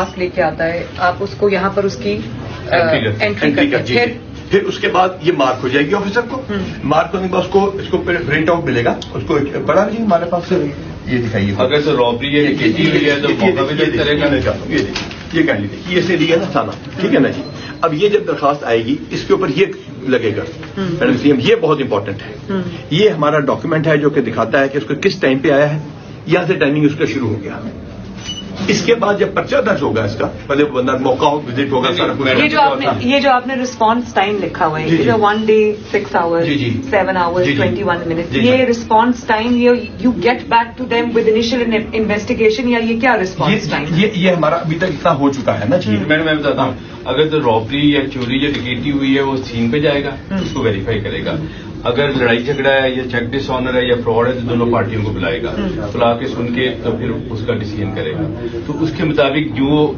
درخواست لے کے آتا ہے آپ اس کو یہاں پر اس کی انٹری کرتے ہیں، پھر اس کے بعد یہ مارک ہو جائے گی آفیسر کو. مارک ہونے کے بعد اس کو پرنٹ آؤٹ ملے گا. اس کو پڑھا لیجیے ہمارے پاس سے یہ دکھائیے. اگر سر رابری ہے یہ کہہ لیجیے یہ سے لیا نا تھانہ، ٹھیک ہے نا جی. اب یہ جب درخواست آئے گی اس کے اوپر یہ لگے گا میڈم سی ایم. یہ بہت امپورٹنٹ ہے. یہ ہمارا ڈاکیومنٹ ہے جو کہ دکھاتا ہے کہ اس کو کس ٹائم پہ آیا ہے. یہاں سے ٹائمنگ اس کا شروع ہو گیا. اس کے بعد جب پرچہ درج ہوگا اس کا پہلے بندہ موقع وزٹ ہوگا سارا کچھ. یہ جو آپ نے رسپانس ٹائم لکھا ہوا ہے جو 1 day 6 hours 7 hours 21 minutes یہ response time you get back to them with initial investigation یا یہ کیا رسپانس ٹائم؟ یہ ہمارا ابھی تک اتنا ہو چکا ہے نا جی. میڈم میں بتاتا ہوں اگر تو رابری یا چوری یا ڈکیتی ہوئی ہے وہ سین پہ جائے گا اس کو ویریفائی کرے گا. اگر لڑائی جھگڑا ہے یا چیک ڈس آنر ہے یا فراڈ ہے تو دونوں پارٹیوں کو بلائے گا. بلا کے سن کے تو پھر اس کا ڈیسیژن کرے گا. تو اس کے مطابق جو